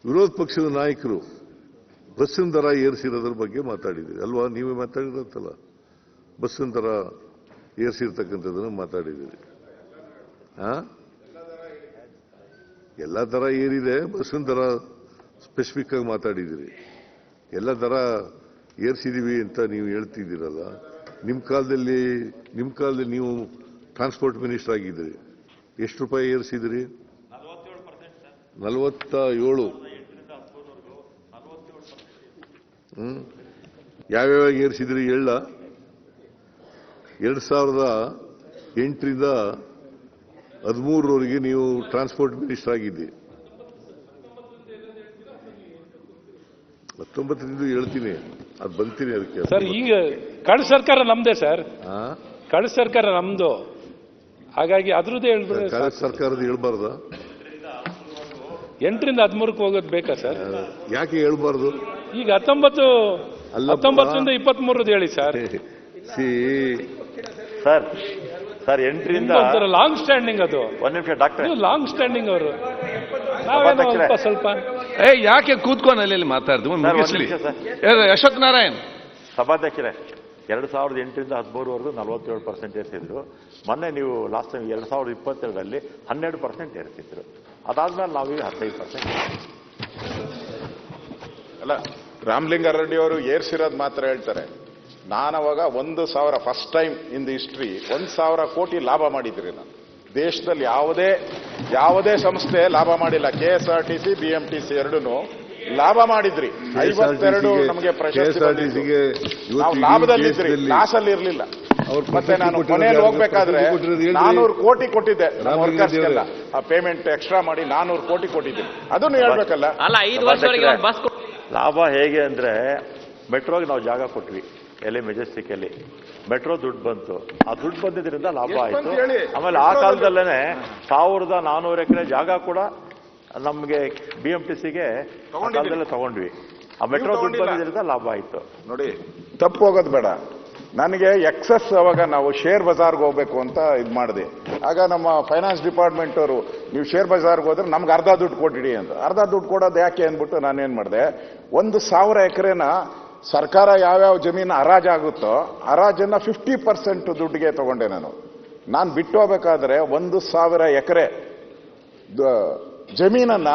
ವಿರೋಧ ಪಕ್ಷದ ನಾಯಕರು ಬಸ್ಸಿನ ದರ ಏರಿಸಿರೋದ್ರ ಬಗ್ಗೆ ಮಾತಾಡಿದ್ರಿ ಅಲ್ವಾ? ನೀವೇ ಮಾತಾಡಿರತ್ತಲ್ಲ, ಬಸ್ಸಿನ ದರ ಏರಿಸಿರ್ತಕ್ಕಂಥದ್ದನ್ನು ಮಾತಾಡಿದ್ದೀರಿ. ಎಲ್ಲ ದರ ಏರಿದೆ, ಬಸ್ಸಿನ ದರ ಸ್ಪೆಸಿಫಿಕ್ ಆಗಿ ಮಾತಾಡಿದ್ದೀರಿ. ಎಲ್ಲ ದರ ಏರಿಸಿದೀವಿ ಅಂತ ನೀವು ಹೇಳ್ತಿದ್ದೀರಲ್ಲ. ನಿಮ್ಮ ಕಾಲದಲ್ಲಿ ನೀವು ಟ್ರಾನ್ಸ್ಪೋರ್ಟ್ ಮಿನಿಸ್ಟರ್ ಆಗಿದ್ದೀರಿ, ಎಷ್ಟು ರೂಪಾಯಿ ಏರಿಸಿದಿರಿ? 47. ಯಾವ್ಯಾವ ಏರಿಸಿದ್ರಿ ಹೇಳ? 2008ರಿಂದ 2013 ನೀವು ಟ್ರಾನ್ಸ್ಪೋರ್ಟ್ ಮಿನಿಸ್ಟರ್ ಆಗಿದ್ದಿ. 19ರಿಂದ ಹೇಳ್ತೀನಿ, ಅದು ಬಂತೀನಿ ಅದಕ್ಕೆ. ಸರ್, ಈಗ ಕಳೆದ ಸರ್ಕಾರ ನಮ್ದೇ ಸರ್, ಕಳೆದ ಸರ್ಕಾರ ನಮ್ದು, ಹಾಗಾಗಿ ಅದ್ರದ್ದೇ ಹೇಳ್ಬಿಡ್ರೆ. ಕಳೆದ ಸರ್ಕಾರದ ಹೇಳ್ಬಾರ್ದ? 8ರಿಂದ 13ಕ್ಕೆ ಹೋಗೋದು ಬೇಕಾ ಸರ್? ಯಾಕೆ ಹೇಳ್ಬಾರ್ದು? ಈಗ 19ರಿಂದ 23 ಹೇಳಿ ಸರ್. ಸರ್ 8ರಿಂದ ಲಾಂಗ್ ಸ್ಟ್ಯಾಂಡಿಂಗ್, ಅದು ಒಂದು ನಿಮಿಷ ಡಾಕ್ಟರ್, ಲಾಂಗ್ ಸ್ಟ್ಯಾಂಡಿಂಗ್ ಅವರು. ನಾವೇನೋ ಸ್ವಲ್ಪ ಯಾಕೆ ಕೂತ್ಕೊಂಡು ಮಾತಾಡ್ತೀವಿ? ಅಶೋಕ್ ನಾರಾಯಣ್ ಸಭಾಧ್ಯಕ್ಷರೇ, 2008ರಿಂದ 13ವರೆಗೂ 47% ಏರಿಸಿದ್ರು. ಮೊನ್ನೆ ನೀವು ಲಾಸ್ಟ್ ಟೈಮ್ 2022ರಲ್ಲಿ 12% ಏರಿಸಿದ್ರು. ಅದಾದ್ಮೇಲೆ ನಾವೀಗ 15%. ಅಲ್ಲ, ರಾಮಲಿಂಗಾರೆಡ್ಡಿ ಅವರು ಏರ್ಸಿರೋದು ಮಾತ್ರ ಹೇಳ್ತಾರೆ. ನಾನವಾಗ 1,000 first time in the history 1,000 ಕೋಟಿ ಲಾಭ ಮಾಡಿದ್ರಿ. ನಾನು ದೇಶದಲ್ಲಿ ಯಾವುದೇ ಸಂಸ್ಥೆ ಲಾಭ ಮಾಡಿಲ್ಲ. KSRTC, BMTC ಎರಡೂ ಲಾಭ ಮಾಡಿದ್ರಿ. 52 ನಮಗೆ ಪ್ರಶಸ್ತಿ. ನಾವು ಲಾಭದಲ್ಲಿದ್ರಿ, ಲಾಸಲ್ಲಿ ಇರಲಿಲ್ಲ. ಮತ್ತೆ ನಾನು ಕೊನೆಯಲ್ಲಿ ಹೋಗ್ಬೇಕಾದ್ರೆ 400 ಕೋಟಿ ಕೊಟ್ಟಿದ್ದೆ ನಮ್ಮ ವರ್ಕರ್ಸ್ಗೆಲ್ಲ. ಆ ಪೇಮೆಂಟ್ ಎಕ್ಸ್ಟ್ರಾ ಮಾಡಿ 400 ಕೋಟಿ ಕೊಟ್ಟಿದ್ದೀನಿ. ಅದನ್ನು ಹೇಳ್ಬೇಕಲ್ಲ. ಲಾಭ ಹೇಗೆ ಅಂದ್ರೆ, ಮೆಟ್ರೋಗೆ ನಾವು ಜಾಗ ಕೊಟ್ವಿ, ಎಲ್ಲಿ ಮೆಜೆಸ್ಟಿಕ್ ಮೆಟ್ರೋ ದುಡ್ಡು ಬಂತು. ಆ ದುಡ್ಡು ಬಂದಿದ್ರಿಂದ ಲಾಭ ಆಯಿತು. ಆಮೇಲೆ ಆ ಕಾಲದಲ್ಲೇ 1400 ಎಕರೆ ಜಾಗ ಕೂಡ ನಮಗೆ BMTCಗೆ ತಗೊಂಡ್ವಿ. ಆ ಮೆಟ್ರೋ ದುಡ್ಡು ಬಂದಿದ್ರಿಂದ ಲಾಭ ಆಯಿತು. ನೋಡಿ, ತಪ್ಪು ಹೋಗೋದು ಬೇಡ. ನನಗೆ ಎಕ್ಸಸ್ ಅವಾಗ ನಾವು ಶೇರ್ ಬಜಾರ್ಗೆ ಹೋಗ್ಬೇಕು ಅಂತ ಇದು ಮಾಡಿದೆ. ಆಗ ನಮ್ಮ ಫೈನಾನ್ಸ್ ಡಿಪಾರ್ಟ್ಮೆಂಟ್ ಅವರು, ನೀವು ಶೇರ್ ಬಜಾರ್ಗೆ ಹೋದ್ರೆ ನಮ್ಗೆ ಅರ್ಧ ದುಡ್ಡು ಕೊಟ್ಟಿಡಿ ಅಂತ. ಅರ್ಧ ದುಡ್ಡು ಕೊಡೋದು ಯಾಕೆ ಅಂದ್ಬಿಟ್ಟು ನಾನೇನು ಮಾಡಿದೆ, 1,000 ಎಕರೆನ ಸರ್ಕಾರ ಯಾವ್ಯಾವ ಜಮೀನು ಹರಾಜಾಗುತ್ತೋ ಹರಾಜನ್ನ 50% ದುಡ್ಡಿಗೆ ತಗೊಂಡೆ. ನಾನು ಬಿಟ್ಟು ಹೋಗ್ಬೇಕಾದ್ರೆ 1,000 ಎಕರೆ ಜಮೀನನ್ನ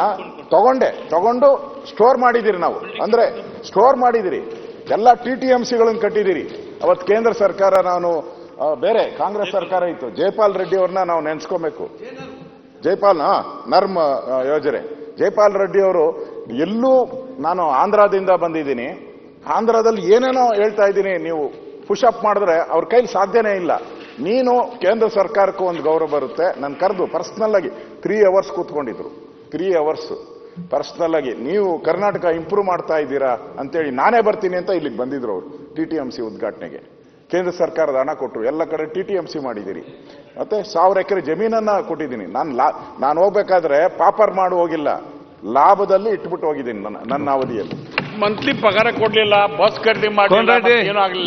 ತಗೊಂಡು ಸ್ಟೋರ್ ಮಾಡಿದಿರಿ. ನಾವು ಅಂದ್ರೆ ಸ್ಟೋರ್ ಮಾಡಿದಿರಿ. ಎಲ್ಲ TTMCಗಳನ್ನು ಕಟ್ಟಿದಿರಿ. ಅವತ್ತು ಕೇಂದ್ರ ಸರ್ಕಾರ, ನಾನು ಬೇರೆ ಕಾಂಗ್ರೆಸ್ ಸರ್ಕಾರ ಇತ್ತು, ಜೈಪಾಲ್ ರೆಡ್ಡಿ ಅವ್ರನ್ನ ನಾವು ನೆನ್ಸ್ಕೋಬೇಕು. ನರ್ಮ್ ಯೋಜನೆ ಜೈಪಾಲ್ ರೆಡ್ಡಿ ಅವರು. ಎಲ್ಲೂ ನಾನು ಆಂಧ್ರದಿಂದ ಬಂದಿದ್ದೀನಿ, ಆಂಧ್ರದಲ್ಲಿ ಏನೇನೋ ಹೇಳ್ತಾ ಇದ್ದೀನಿ, ನೀವು ಪುಷಪ್ ಮಾಡಿದ್ರೆ ಅವ್ರ ಕೈಲಿ ಸಾಧ್ಯನೇ ಇಲ್ಲ. ನೀನು ಕೇಂದ್ರ ಸರ್ಕಾರಕ್ಕೂ ಒಂದು ಗೌರವ ಬರುತ್ತೆ. ನಾನು ಕರೆದು ಪರ್ಸನಲ್ ಆಗಿ 3 hours ಕೂತ್ಕೊಂಡಿದ್ರು. 3 hours ಪರ್ಸನಲ್ ಆಗಿ, ನೀವು ಕರ್ನಾಟಕ ಇಂಪ್ರೂವ್ ಮಾಡ್ತಾ ಇದ್ದೀರಾ ಅಂತೇಳಿ ನಾನೇ ಬರ್ತೀನಿ ಅಂತ ಇಲ್ಲಿಗೆ ಬಂದಿದ್ರು ಅವರು. TTMC ಉದ್ಘಾಟನೆಗೆ ಕೇಂದ್ರ ಸರ್ಕಾರದ ಹಣ ಕೊಟ್ಟರು. ಎಲ್ಲ ಕಡೆ TTMC ಮಾಡಿದ್ದೀರಿ. ಮತ್ತೆ 1000 ಎಕರೆ ಜಮೀನನ್ನ ಕೊಟ್ಟಿದ್ದೀನಿ. ನಾನು ಹೋಗ್ಬೇಕಾದ್ರೆ ಪಾಪರ್ ಮಾಡಿ ಹೋಗಿಲ್ಲ, ಲಾಭದಲ್ಲಿ ಇಟ್ಬಿಟ್ಟು ಹೋಗಿದ್ದೀನಿ ನನ್ನ ಅವಧಿಯಲ್ಲಿ. ಮಂತ್ಲಿ ಪಗಾರ ಕೊಡ್ಲಿಲ್ಲ, ಬಸ್ ಖರೀದಿ ಮಾಡಿ.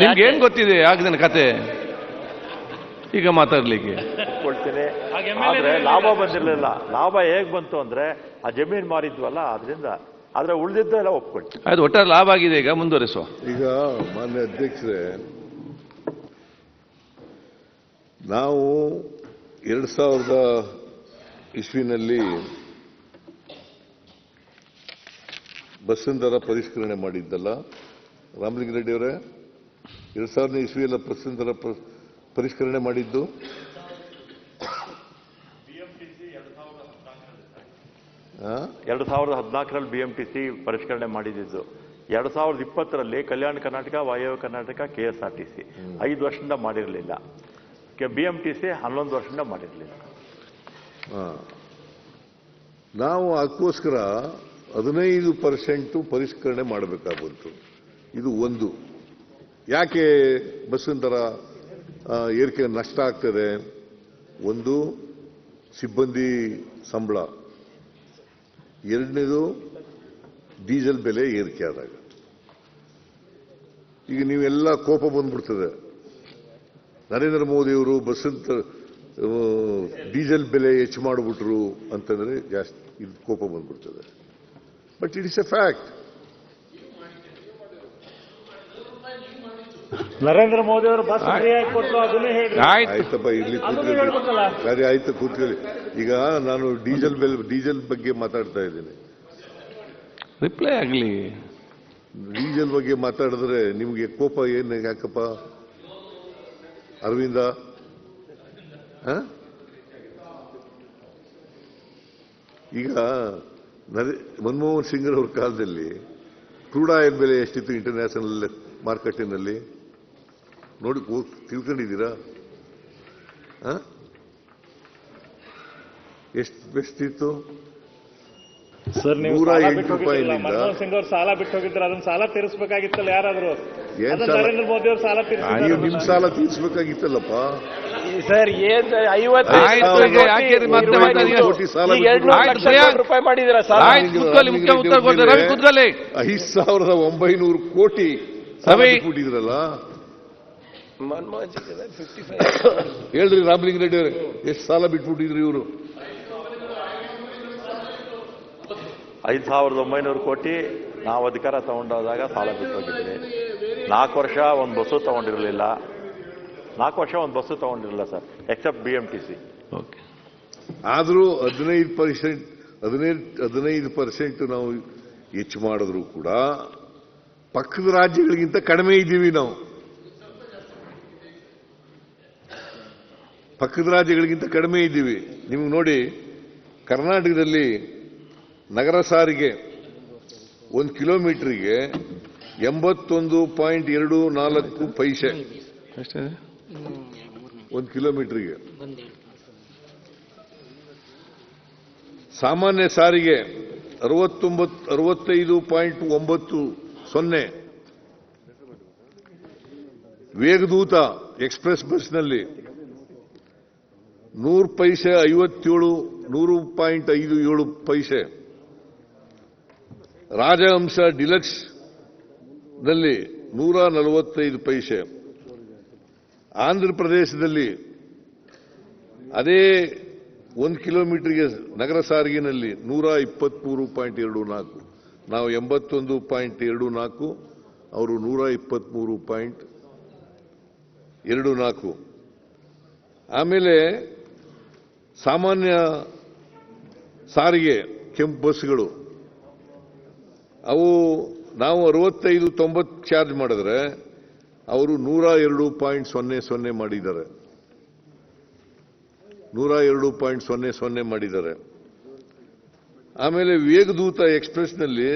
ನಿಮ್ಗೆ ಏನ್ ಗೊತ್ತಿದೆ ಆಗಿನ ಕತೆ? ಈಗ ಮಾತಾಡ್ಲಿಕ್ಕೆ ಕೊಡ್ತೀನಿ. ಆದ್ರೆ ಲಾಭ ಬಂದಿರಲಿಲ್ಲ. ಲಾಭ ಹೇಗ್ ಬಂತು ಅಂದ್ರೆ, ಆ ಜಮೀನ್ ಮಾರಿದ್ವಲ್ಲ ಅದರಿಂದ. ಆದ್ರೆ ಉಳಿದಿದ್ದು ಎಲ್ಲ ಒಪ್ಕೊಳ್ತೀವಿ. ಅದು ಒಟ್ಟಾರೆ ಲಾಭ ಆಗಿದೆ. ಈಗ ಮುಂದುವರಿಸುವ. ಈಗ ಮಾನ್ಯ ಅಧ್ಯಕ್ಷರೇ, ನಾವು 2000 ಇಸ್ವಿನಲ್ಲಿ ಬಸ್ಸಿನ ದರ ಪರಿಷ್ಕರಣೆ ಮಾಡಿದ್ದಲ್ಲ ರಾಮಲಿಂಗಾರೆಡ್ಡಿ ಅವರೇ? 2000 ಇಸ್ವಿಯಲ್ಲ ಬಸ್ಸಿನ ದರ ಪರಿಷ್ಕರಣೆ ಮಾಡಿದ್ದು? BMTC 2014ರಲ್ಲಿ BMTC ಪರಿಷ್ಕರಣೆ ಮಾಡಿದ್ದು. 2020ರಲ್ಲಿ ಕಲ್ಯಾಣ ಕರ್ನಾಟಕ, ವಾಯವ್ಯ ಕರ್ನಾಟಕ, KSRTC 5 ವರ್ಷದಿಂದ ಮಾಡಿರಲಿಲ್ಲ. BMTC 11 ವರ್ಷದಿಂದ ಮಾಡಿರಲಿಲ್ಲ. ನಾವು ಅದಕ್ಕೋಸ್ಕರ 15% ಪರಿಷ್ಕರಣೆ ಮಾಡಬೇಕಾಗುವಂತು. ಇದು ಒಂದು. ಯಾಕೆ ಬಸ್ಸಿನ ದರ ಏರಿಕೆ ನಷ್ಟ ಆಗ್ತದೆ? ಒಂದು, ಸಿಬ್ಬಂದಿ ಸಂಬಳ. ಎರಡನೇದು, ಡೀಸೆಲ್ ಬೆಲೆ ಏರಿಕೆ ಆದಾಗ. ಈಗ ನೀವೆಲ್ಲ ಕೋಪ ಬಂದ್ಬಿಡ್ತದೆ. ನರೇಂದ್ರ ಮೋದಿಯವರು ಬಸ್ಸಿನ ಡೀಸೆಲ್ ಬೆಲೆ ಹೆಚ್ಚು ಮಾಡಿಬಿಟ್ರು ಅಂತಂದ್ರೆ ಜಾಸ್ತಿ ಇದು ಕೋಪ ಬಂದ್ಬಿಡ್ತದೆ. But it is a fact. Narendra Modi ಅವರು ಬಸ್ ಫ್ರೀಯಾಗಿ ಕೊಟ್ಟರು, ಅದನ್ನೇ ಹೇಳಿ. ಆಯ್ತಪ್ಪ, ಇರ್ಲಿ ಕೂತ್ಕೊಳ್ಳಿ. ಸರಿ, ಆಯ್ತು ಕೂತ್ಕೊಳ್ಳಿ. ಈಗ ನಾನು ಡೀಸೆಲ್ ಬಗ್ಗೆ ಮಾತಾಡ್ತಾ ಇದ್ದೀನಿ. ರಿಪ್ಲೈ ಆಗಲಿ. ಡೀಸೆಲ್ ಬಗ್ಗೆ ಮಾತಾಡಿದ್ರೆ ನಿಮ್ಗೆ ಕೋಪ ಏನು ಯಾಕಪ್ಪ ಅರವಿಂದ? ಈಗ ಮನಮೋಹನ್ ಸಿಂಗ್ ಅವ್ರ ಕಾಲದಲ್ಲಿ ಕ್ರೂಡ್ ಆಯಿಲ್ ಬೆಲೆ ಎಷ್ಟಿತ್ತು ಇಂಟರ್ನ್ಯಾಷನಲ್ ಮಾರ್ಕೆಟಿನಲ್ಲಿ? ನೋಡಿ ತಿಳ್ಕೊಂಡಿದ್ದೀರಾ? ಎಷ್ಟಿತ್ತು? ಸರ್, ನೀವು ಮನಮೋಹನ್ ಸಿಂಗ್ ಅವ್ರು ಸಾಲ ಬಿಟ್ಟು ಹೋಗಿದ್ರೆ ಅದನ್ನ ಸಾಲ ತೀರಿಸಬೇಕಾಗಿತ್ತಲ್ಲ ಯಾರಾದ್ರೂ? ನರೇಂದ್ರ ಮೋದಿ ಅವ್ರು ಸಾಲ ನೀವು ನಿಮ್ ಸಾಲ ತೀರಿಸಬೇಕಾಗಿತ್ತಲ್ಲಪ್ಪ ಸರ್. ಏನ್ 50 ರೂಪಾಯಿ ಮಾಡಿದಿರ ಸಾಲ? 5,900 ಕೋಟಿ ಕೊಟ್ಟಿದ್ರಲ್ಲ. ಹೇಳ್ರಿ ರಾಮಲಿಂಗ ರೆಡ್ಡಿ ಅವರೇ, ಎಷ್ಟು ಸಾಲ ಬಿಟ್ಬಿಟ್ಟಿದ್ರಿ ಇವರು? 5,900 ಕೋಟಿ ನಾವು ಅಧಿಕಾರ ತಗೊಂಡಾಗ ಸಾಲ ಬಿಟ್ಟು ಹೋಗಿದ್ದೀವಿ. 4 ವರ್ಷ ಒಂದು ಬಸ್ಸು ತಗೊಂಡಿರಲಿಲ್ಲ. 4 ವರ್ಷ ಒಂದು ಬಸ್ಸು ತಗೊಂಡಿರಲಿಲ್ಲ ಸರ್, ಎಕ್ಸೆಪ್ಟ್ BMTC. ಆದರೂ 15% ನಾವು ಹೆಚ್ಚು ಮಾಡಿದ್ರು ಕೂಡ ಪಕ್ಕದ ರಾಜ್ಯಗಳಿಗಿಂತ ಕಡಿಮೆ ಇದ್ದೀವಿ ನಾವು. ಪಕ್ಕದ ರಾಜ್ಯಗಳಿಗಿಂತ ಕಡಿಮೆ ಇದ್ದೀವಿ. ನಿಮ್ಗೆ ನೋಡಿ, ಕರ್ನಾಟಕದಲ್ಲಿ ನಗರ ಸಾರಿಗೆ 1 ಕಿಲೋಮೀಟರ್ಗೆ 81.24 ಪೈಸೆ. 1 ಕಿಲೋಮೀಟರ್ಗೆ. ಸಾಮಾನ್ಯ ಸಾರಿಗೆ 65.90. ವೇಗದೂತ ಎಕ್ಸ್ಪ್ರೆಸ್ ಬಸ್ನಲ್ಲಿ 100 ಪೈಸೆ 100.57 ಪೈಸೆ. ರಾಜಹಂಸ ಡಿಲಕ್ಸ್ ನಲ್ಲಿ 145 ಪೈಸೆ. ಆಂಧ್ರ ಪ್ರದೇಶದಲ್ಲಿ ಅದೇ 1 ಕಿಲೋಮೀಟರ್ಗೆ ನಗರ ಸಾರಿಗೆನಲ್ಲಿ 123.24. ನಾವು 81.24, ಅವರು 123.24. ಆಮೇಲೆ ಸಾಮಾನ್ಯ ಸಾರಿಗೆ ಕೆಂಪು ಬಸ್ಗಳು ಅವು ನಾವು 65-90 ಚಾರ್ಜ್ ಮಾಡಿದ್ರೆ ಅವರು 102.00 ಮಾಡಿದ್ದಾರೆ. 102.00 ಮಾಡಿದ್ದಾರೆ. ಆಮೇಲೆ ವೇಗದೂತ ಎಕ್ಸ್ಪ್ರೆಸ್ನಲ್ಲಿ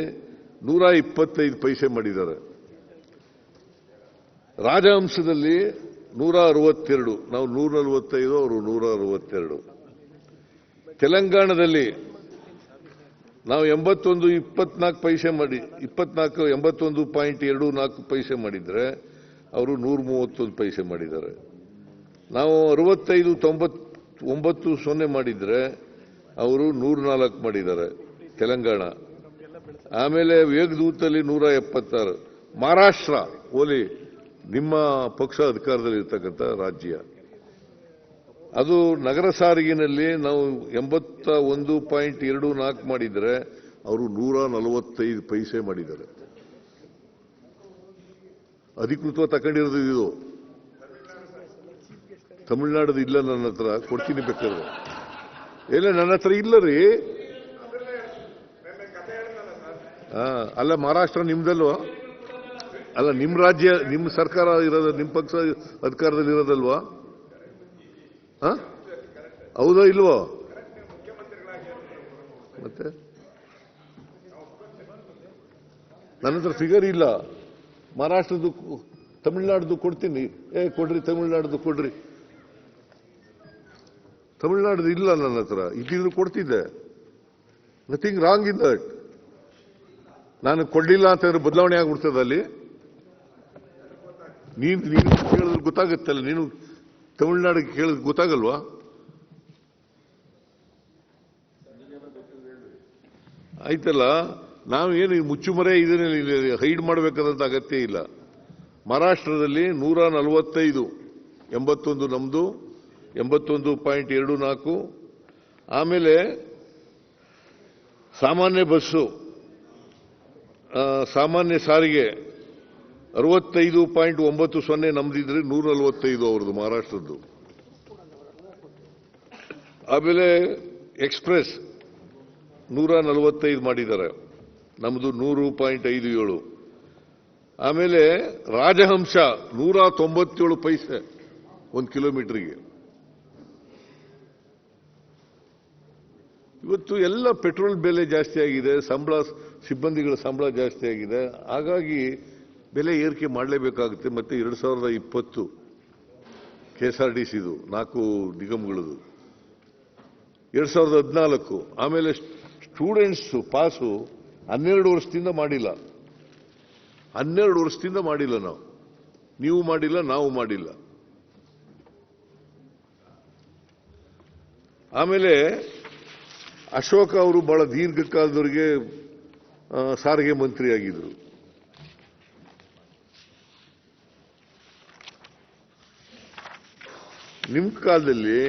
125 ಪೈಸೆ ಮಾಡಿದ್ದಾರೆ. ರಾಜಹಂಸದಲ್ಲಿ 162, ನಾವು 145, ಅವರು 162. ತೆಲಂಗಾಣದಲ್ಲಿ ನಾವು 81.24 ಪೈಸೆ ಮಾಡಿ 81.24 ಪೈಸೆ ಮಾಡಿದ್ರೆ ಅವರು 131 ಪೈಸೆ ಮಾಡಿದ್ದಾರೆ. ನಾವು 65-90 ಮಾಡಿದ್ರೆ ಅವರು 104 ಮಾಡಿದ್ದಾರೆ ತೆಲಂಗಾಣ. ಆಮೇಲೆ ವೇಗದೂತಲ್ಲಿ 176. ಮಹಾರಾಷ್ಟ್ರ ಓಲಿ ನಿಮ್ಮ ಪಕ್ಷ ಅಧಿಕಾರದಲ್ಲಿ ಇರ್ತಕ್ಕಂಥ ರಾಜ್ಯ, ಅದು ನಗರ ಸಾರಿಗೆನಲ್ಲಿ ನಾವು 81.24 ಮಾಡಿದರೆ ಅವರು 145 ಪೈಸೆ ಮಾಡಿದ್ದಾರೆ. ಅಧಿಕೃತ ತಗೊಂಡಿರೋದು ಇದು. ತಮಿಳುನಾಡದು ಇಲ್ಲ ನನ್ನ ಹತ್ರ, ಕೊಡ್ತೀನಿ ಬೇಕಾದ್ರೆ. ಇಲ್ಲ ನನ್ನ ಹತ್ರ ಇಲ್ಲ ರೀ. ಅಲ್ಲ, ಮಹಾರಾಷ್ಟ್ರ ನಿಮ್ದಲ್ವಾ? ಅಲ್ಲ, ನಿಮ್ಮ ರಾಜ್ಯ, ನಿಮ್ಮ ಸರ್ಕಾರ ಇರೋದು, ನಿಮ್ಮ ಪಕ್ಷ ಅಧಿಕಾರದಲ್ಲಿ ಇರೋದಲ್ವಾ? ಹೌದಾ ಇಲ್ವೋ? ಮತ್ತೆ ನನ್ನ ಹತ್ರ ಫಿಗರ್ ಇಲ್ಲ. ಮಹಾರಾಷ್ಟ್ರದ್ದು, ತಮಿಳುನಾಡ್ದು ಕೊಡ್ತೀನಿ. ಕೊಡ್ರಿ, ತಮಿಳುನಾಡ್ದು ಕೊಡ್ರಿ. ತಮಿಳುನಾಡ್ದು ಇಲ್ಲ ನನ್ನ ಹತ್ರ. ಇದ್ದಿದ್ರು ಕೊಡ್ತಿದ್ದೆ. Nothing wrong in that. ನಾನು ಕೊಡ್ಲಿಲ್ಲ ಅಂತಂದ್ರೆ ಬದಲಾವಣೆ ಆಗ್ಬಿಡ್ತದ ಅಲ್ಲಿ. ನೀನು ಕೇಳಿದ್ರೆ ಗೊತ್ತಾಗತ್ತಲ್ಲ. ನೀನು ತಮಿಳುನಾಡಿಗೆ ಕೇಳಿದ್ರೆ ಗೊತ್ತಾಗಲ್ವಾ? ಆಯ್ತಲ್ಲ, ನಾವು ಏನು ಮುಚ್ಚುಮರೆ ಇದನ್ನ ಹೈಡ್ ಮಾಡಬೇಕಾದಂತ ಅಗತ್ಯ ಇಲ್ಲ. ಮಹಾರಾಷ್ಟ್ರದಲ್ಲಿ 145, 81 ನಮ್ದು, 81.24. ಆಮೇಲೆ ಸಾಮಾನ್ಯ ಬಸ್ಸು ಸಾಮಾನ್ಯ ಸಾರಿಗೆ 65.90 ನಮ್ದಿದ್ರೆ 145 ಅವ್ರದ್ದು ಮಹಾರಾಷ್ಟ್ರದ್ದು. ಆಮೇಲೆ ಎಕ್ಸ್ಪ್ರೆಸ್ 145 ಮಾಡಿದ್ದಾರೆ, ನಮ್ದು 100.57. ಆಮೇಲೆ ರಾಜಹಂಸ 197 ಪೈಸೆ 1 ಕಿಲೋಮೀಟರ್ಗೆ. ಇವತ್ತು ಎಲ್ಲ ಪೆಟ್ರೋಲ್ ಬೆಲೆ ಜಾಸ್ತಿ ಆಗಿದೆ, ಸಿಬ್ಬಂದಿಗಳ ಸಂಬಳ ಜಾಸ್ತಿ ಆಗಿದೆ. ಹಾಗಾಗಿ ಬೆಲೆ ಏರಿಕೆ ಮಾಡಲೇಬೇಕಾಗುತ್ತೆ. ಮತ್ತೆ 2020 KSRTCದು 4 ನಿಗಮಗಳದು 2014. ಆಮೇಲೆ ಸ್ಟೂಡೆಂಟ್ಸ್ ಪಾಸು 12 ವರ್ಷದಿಂದ ಮಾಡಿಲ್ಲ. 12 ವರ್ಷದಿಂದ ಮಾಡಿಲ್ಲ ನಾವು. ನೀವು ಮಾಡಿಲ್ಲ, ನಾವು ಮಾಡಿಲ್ಲ. ಆಮೇಲೆ ಅಶೋಕ್ ಅವರು ಬಹಳ ದೀರ್ಘಕಾಲದವರೆಗೆ ಸಾರಿಗೆ ಮಂತ್ರಿ ಆಗಿದ್ರು. ನಿಮ್ಮ ಕಾಲದಲ್ಲಿ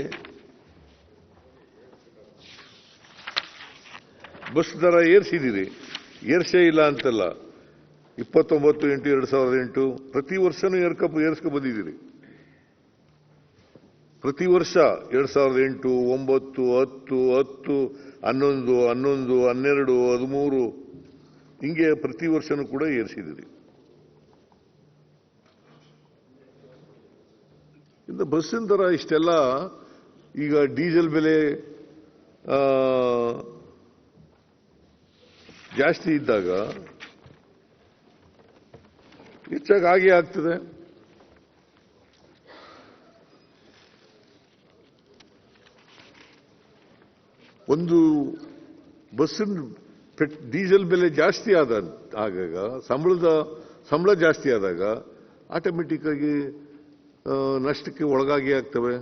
ಬಸ್ ದರ ಏರಿಸಿದಿರಿ, ಏರ್ಸೇ ಇಲ್ಲ ಅಂತಲ್ಲ. 29/8/2008 ಪ್ರತಿ ವರ್ಷನೂ ಏರ್ಸ್ಕೊ ಬಂದಿದ್ದೀರಿ. ಪ್ರತಿ ವರ್ಷ 2008, 9, 10, 10, 11, 11, 12, 13 ಹಿಂಗೆ ಪ್ರತಿ ವರ್ಷನೂ ಕೂಡ ಏರಿಸಿದಿರಿ. ಇನ್ನು ಬಸ್ಸಿನ ದರ ಇಷ್ಟೆಲ್ಲ ಈಗ ಡೀಸೆಲ್ ಬೆಲೆ ಜಾಸ್ತಿ ಇದ್ದಾಗ ಹೆಚ್ಚಾಗಿ ಹಾಗೆ ಆಗ್ತದೆ. ಒಂದು ಬಸ್ಸಿನ ಡೀಸೆಲ್ ಬೆಲೆ ಜಾಸ್ತಿ ಆಗಾಗ ಸಂಬಳ ಜಾಸ್ತಿ ಆದಾಗ ಆಟೋಮೆಟಿಕ್ ಆಗಿ ನಷ್ಟಕ್ಕೆ ಒಳಗಾಗಿ ಆಗ್ತವೆ.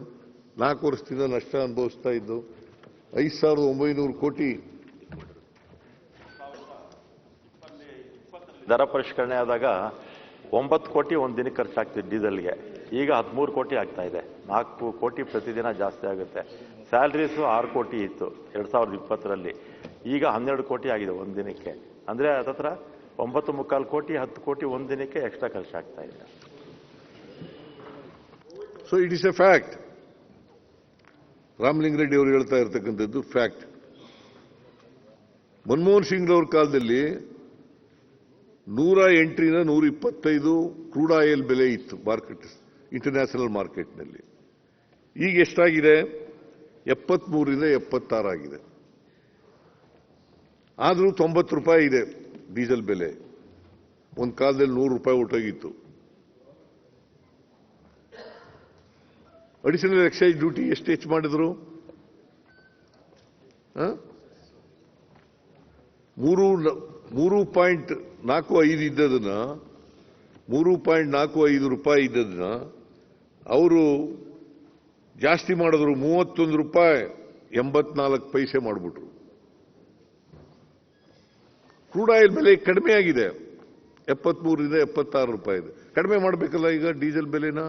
4 ವರ್ಷದಿಂದ ನಷ್ಟ ಅನುಭವಿಸ್ತಾ ಇದ್ದು 5,900 ಕೋಟಿ ದರ ಪರಿಷ್ಕರಣೆ ಆದಾಗ 9 ಕೋಟಿ ಒಂದು ದಿನಕ್ಕೆ ಖರ್ಚಾಗ್ತಿದೆ ಡೀಸೆಲ್ಗೆ. ಈಗ 13 ಕೋಟಿ ಆಗ್ತಾ ಇದೆ. 4 ಕೋಟಿ ಪ್ರತಿದಿನ ಜಾಸ್ತಿ ಆಗುತ್ತೆ. ಸ್ಯಾಲ್ರೀಸು 6 ಕೋಟಿ ಇತ್ತು 2020ರಲ್ಲಿ, ಈಗ 12 ಕೋಟಿ ಆಗಿದೆ ಒಂದು ದಿನಕ್ಕೆ. ಅಂದರೆ ಹತ್ತತ್ರ 9.25 ಕೋಟಿ 10 ಕೋಟಿ ಒಂದು ದಿನಕ್ಕೆ ಎಕ್ಸ್ಟ್ರಾ ಖರ್ಚಾಗ್ತಾ ಇದೆ. So it is a fact. Ramalinga Reddy ಅವರು ಹೇಳ್ತಾ ಇರ್ತಕ್ಕಂಥದ್ದು ಫ್ಯಾಕ್ಟ್. ಮನಮೋಹನ್ ಸಿಂಗ್ ಅವ್ರ ಕಾಲದಲ್ಲಿ 108ರಿಂದ 125 ಕ್ರೂಡ್ ಆಯಿಲ್ ಬೆಲೆ ಇತ್ತು ಮಾರ್ಕೆಟ್, ಇಂಟರ್ನ್ಯಾಷನಲ್ ಮಾರ್ಕೆಟ್ನಲ್ಲಿ. ಈಗ ಎಷ್ಟಾಗಿದೆ? 73ರಿಂದ 76 ಆಗಿದೆ. ಆದರೂ 90 ರೂಪಾಯಿ ಇದೆ ಡೀಸೆಲ್ ಬೆಲೆ. ಒಂದು ಕಾಲದಲ್ಲಿ 100 ರೂಪಾಯಿ ಹೊರಟೋಗಿತ್ತು. ಅಡಿಷನಲ್ ಎಕ್ಸೈಸ್ ಡ್ಯೂಟಿ ಎಷ್ಟು ಹೆಚ್ಚು ಮಾಡಿದ್ರು? 3.45 ಇದ್ದದನ್ನ 3.45 ರೂಪಾಯಿ ಇದ್ದದನ್ನ ಅವರು ಜಾಸ್ತಿ ಮಾಡಿದ್ರು. 31 ರೂಪಾಯಿ 84 ಪೈಸೆ ಮಾಡಿಬಿಟ್ರು. ಕ್ರೂಡ್ ಆಯಿಲ್ ಬೆಲೆ ಕಡಿಮೆ ಆಗಿದೆ, 73ರಿಂದ 76 ರೂಪಾಯಿ ಇದೆ. ಕಡಿಮೆ ಮಾಡಬೇಕಲ್ಲ ಈಗ ಡೀಸೆಲ್ ಬೆಲೆನ.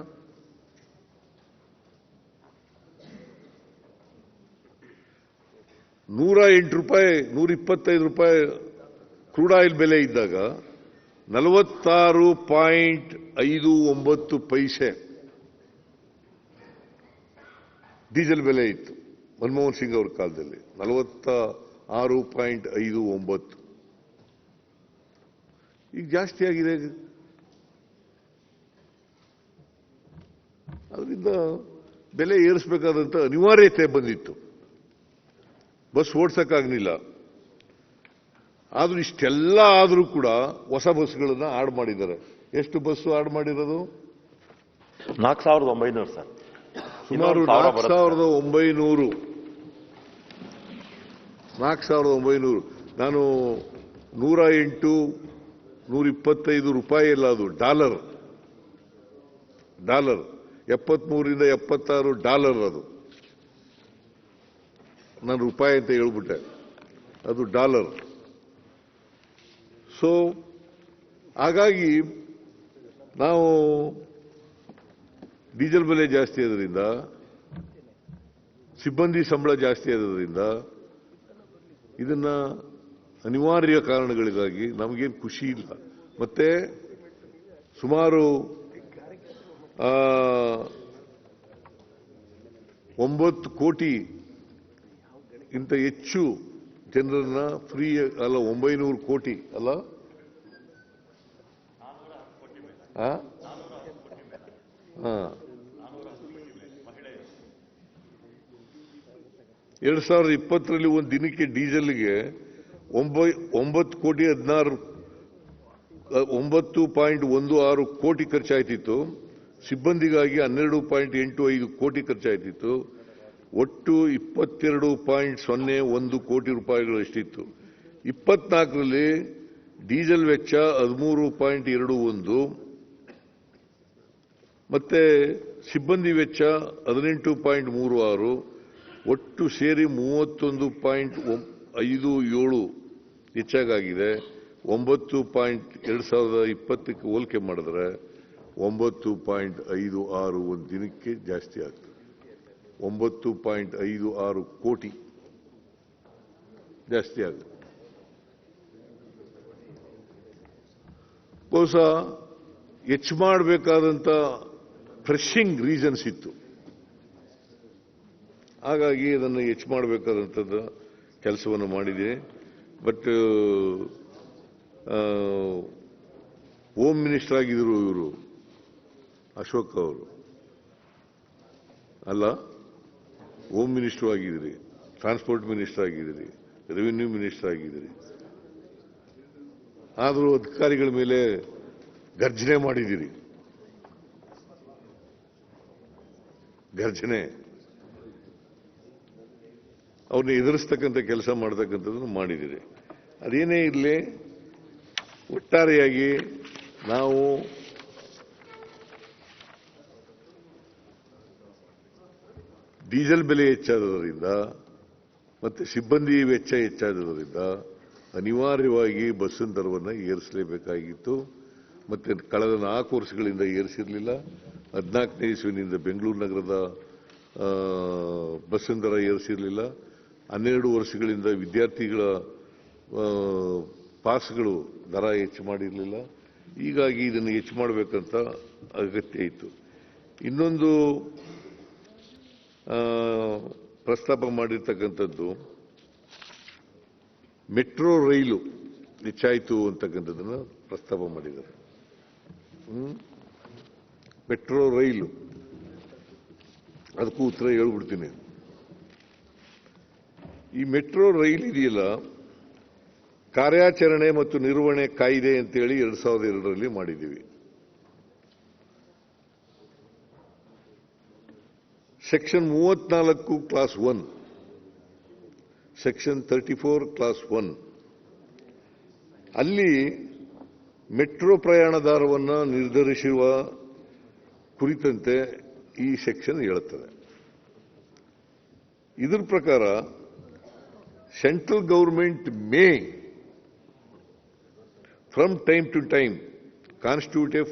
₹108, 125 ರೂಪಾಯಿ ಕ್ರೂಡ್ ಆಯಿಲ್ ಬೆಲೆ ಇದ್ದಾಗ 46.59 ಪೈಸೆ ಡೀಸೆಲ್ ಬೆಲೆ ಇತ್ತು ಮನಮೋಹನ್ ಸಿಂಗ್ ಅವರ ಕಾಲದಲ್ಲಿ. 46.59. ಈಗ ಜಾಸ್ತಿ ಆಗಿದೆ. ಅದರಿಂದ ಬೆಲೆ ಏರಿಸಬೇಕಾದಂತ ಅನಿವಾರ್ಯತೆ ಬಂದಿತ್ತು. ಬಸ್ ಓಡಿಸಕ್ಕಾಗಲಿಲ್ಲ. ಆದ್ರೂ ಇಷ್ಟೆಲ್ಲ ಆದರೂ ಕೂಡ ಹೊಸ ಬಸ್ಗಳನ್ನ ಆಡ್ ಮಾಡಿದ್ದಾರೆ. ಎಷ್ಟು ಬಸ್ಸು ಆಡ್ ಮಾಡಿರೋದು? 4,900 ಸರ್. ಸುಮಾರು 4,900. 4,900. ನಾನು 108, 125 ರೂಪಾಯಿ ಎಲ್ಲ ಅದು ಡಾಲರ್. 73ರಿಂದ 76 ಡಾಲರ್ ಅದು. ನಾನು ರೂಪಾಯಿ ಅಂತ ಹೇಳ್ಬಿಟ್ಟೆ, ಅದು ಡಾಲರ್. ಸೊ ಹಾಗಾಗಿ ನಾವು ಡೀಸೆಲ್ ಬೆಲೆ ಜಾಸ್ತಿ ಆದ್ರಿಂದ, ಸಿಬ್ಬಂದಿ ಸಂಬಳ ಜಾಸ್ತಿ ಆದ್ರಿಂದ ಇದನ್ನ ಅನಿವಾರ್ಯ ಕಾರಣಗಳಿಗಾಗಿ ನಮಗೇನು ಖುಷಿ ಇಲ್ಲ. ಮತ್ತೆ ಸುಮಾರು 9 ಕೋಟಿ ಇಂತ ಹೆಚ್ಚು ಜನರನ್ನ ಫ್ರೀ ಅಲ್ಲ 900 ಕೋಟಿ ಅಲ್ಲ 2020ರಲ್ಲಿ ಒಂದು ದಿನಕ್ಕೆ ಡೀಸೆಲ್ಗೆ 9.16 ಕೋಟಿ ಖರ್ಚಾಯ್ತಿತ್ತು. ಸಿಬ್ಬಂದಿಗಾಗಿ 12.85 ಕೋಟಿ ಖರ್ಚಾಯ್ತಿತ್ತು. ಒಟ್ಟು 22.01 ಕೋಟಿ ರೂಪಾಯಿಗಳಷ್ಟಿತ್ತು. 24ರಲ್ಲಿ ಡೀಸೆಲ್ ವೆಚ್ಚ 13.21 ಮತ್ತೆ ಸಿಬ್ಬಂದಿ ವೆಚ್ಚ 18.36 ಒಟ್ಟು ಸೇರಿ 31.57 ಹೆಚ್ಚಾಗಿದೆ. 2020ಕ್ಕೆ ಹೋಲಿಕೆ ಮಾಡಿದ್ರೆ 9.56 ಒಂದು ದಿನಕ್ಕೆ ಜಾಸ್ತಿ ಆಗ್ತದೆ. 9.56 ಕೋಟಿ ಜಾಸ್ತಿ ಆಗುತ್ತೆ. ಬಹುಶಃ ಹೆಚ್ಚು ಮಾಡಬೇಕಾದಂತ ಪ್ರೆಸ್ಸಿಂಗ್ ರೀಸನ್ಸ್ ಇತ್ತು. ಹಾಗಾಗಿ ಅದನ್ನು ಹೆಚ್ಚು ಮಾಡಬೇಕಾದಂಥದ್ದು ಕೆಲಸವನ್ನು ಮಾಡಿದೆ. ಬಟ್ ಹೋಮ್ ಮಿನಿಸ್ಟರ್ ಆಗಿದ್ರು ಇವರು ಅಶೋಕ್ ಅವರು ಅಲ್ಲ, ಹೋಮ್ ಮಿನಿಸ್ಟರ್ ಆಗಿದ್ರಿ, ಟ್ರಾನ್ಸ್ಪೋರ್ಟ್ ಮಿನಿಸ್ಟರ್ ಆಗಿದ್ರಿ, ರೆವಿನ್ಯೂ ಮಿನಿಸ್ಟರ್ ಆಗಿದ್ರಿ. ಆದರೂ ಅಧಿಕಾರಿಗಳ ಮೇಲೆ ಗರ್ಜನೆ ಮಾಡಿದ್ದೀರಿ. ಗರ್ಜನೆ ಅವ್ರನ್ನ ಎದುರಿಸ್ತಕ್ಕಂಥ ಕೆಲಸ ಮಾಡ್ತಕ್ಕಂಥದ್ದನ್ನು ಮಾಡಿದ್ದೀರಿ. ಅದೇನೇ ಇರಲಿ, ಒಟ್ಟಾರೆಯಾಗಿ ನಾವು ಡೀಸೆಲ್ ಬೆಲೆ ಹೆಚ್ಚಾದದರಿಂದ ಮತ್ತೆ ಸಿಬ್ಬಂದಿ ವೆಚ್ಚ ಹೆಚ್ಚಾದದರಿಂದ ಅನಿವಾರ್ಯವಾಗಿ ಬಸ್ಸಿನ ದರವನ್ನು ಏರಿಸಲೇಬೇಕಾಗಿತ್ತು. ಮತ್ತೆ ಕಳೆದ 4 ವರ್ಷಗಳಿಂದ ಏರಿಸಿರಲಿಲ್ಲ. 14ನೇ ಇಸ್ವಿನಿಂದ ಬೆಂಗಳೂರು ನಗರದ ಬಸ್ಸಿನ ದರ ಏರಿಸಿರಲಿಲ್ಲ. 12 ವರ್ಷಗಳಿಂದ ವಿದ್ಯಾರ್ಥಿಗಳ ಪಾಸ್ಗಳು ದರ ಹೆಚ್ಚು ಮಾಡಿರಲಿಲ್ಲ. ಹೀಗಾಗಿ ಇದನ್ನು ಹೆಚ್ಚು ಮಾಡಬೇಕಂತ ಅಗತ್ಯ ಇತ್ತು. ಇನ್ನೊಂದು ಪ್ರಸ್ತಾಪ ಮಾಡಿರ್ತಕ್ಕಂಥದ್ದು ಮೆಟ್ರೋ ರೈಲು ಹೆಚ್ಚಾಯಿತು ಅಂತಕ್ಕಂಥದ್ದನ್ನು ಪ್ರಸ್ತಾಪ ಮಾಡಿದ್ದಾರೆ. ಮೆಟ್ರೋ ರೈಲು ಅದಕ್ಕೂ ಉತ್ತರ ಹೇಳ್ಬಿಡ್ತೀನಿ. ಈ ಮೆಟ್ರೋ ರೈಲ್ ಇದೆಯಲ್ಲ, ಕಾರ್ಯಾಚರಣೆ ಮತ್ತು ನಿರ್ವಹಣೆ ಕಾಯ್ದೆ ಅಂತೇಳಿ 2002ರಲ್ಲಿ ಮಾಡಿದ್ದೀವಿ. ಸೆಕ್ಷನ್ 34 ಕ್ಲಾಸ್ 1, ಸೆಕ್ಷನ್ 34 ಕ್ಲಾಸ್ 1 ಅಲ್ಲಿ ಮೆಟ್ರೋ ಪ್ರಯಾಣದಾರವನ್ನು ನಿರ್ಧರಿಸುವ ಕುರಿತಂತೆ ಈ ಸೆಕ್ಷನ್ ಹೇಳುತ್ತದೆ. ಇದರ ಪ್ರಕಾರ central government May from time to time constitute a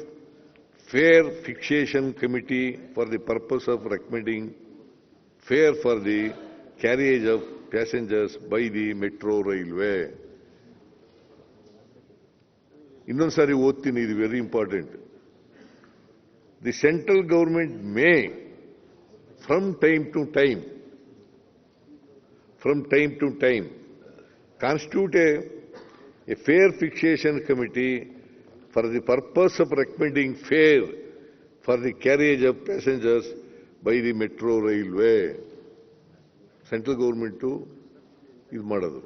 fare fixation committee for the purpose of recommending fare for the carriage of passengers by the metro railway. ಇನ್ನೊಂದು ಸಾರಿ ಓದ್ತೀನಿ, ಇದು very important. The central government May from time to time constitute a fare fixation committee for the purpose of recommending fare for the carriage of passengers by the metro railway. Central government is ಮಾಡೋದು.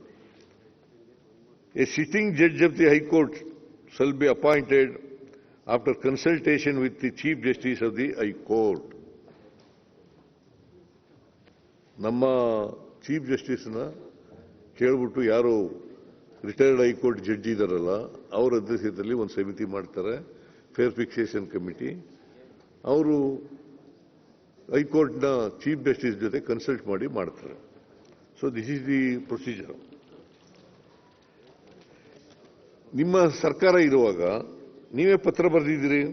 A sitting judge of the High Court shall be appointed after consultation with the Chief Justice of the High Court. ನಮ್ಮ chief ಜಸ್ಟಿಸ್ನ ಕೇಳ್ಬಿಟ್ಟು ಯಾರು retired high court judge ಇದಾರಲ್ಲ ಅವರ ಅಧ್ಯಕ್ಷತೆಯಲ್ಲಿ ಒಂದು ಸಮಿತಿ ಮಾಡ್ತಾರೆ, ಫೇರ್ ಫಿಕ್ಸೇಷನ್ ಕಮಿಟಿ. ಅವರು ಹೈಕೋರ್ಟ್ನ ಚೀಫ್ ಜಸ್ಟಿಸ್ ಜೊತೆ ಕನ್ಸಲ್ಟ್ ಮಾಡಿ ಮಾಡ್ತಾರೆ. So this is the procedure. ನಿಮ್ಮ ಸರ್ಕಾರ ಇರುವಾಗ ನೀವೇ ಪತ್ರ ಬರೆದಿದ್ದೀರಿ,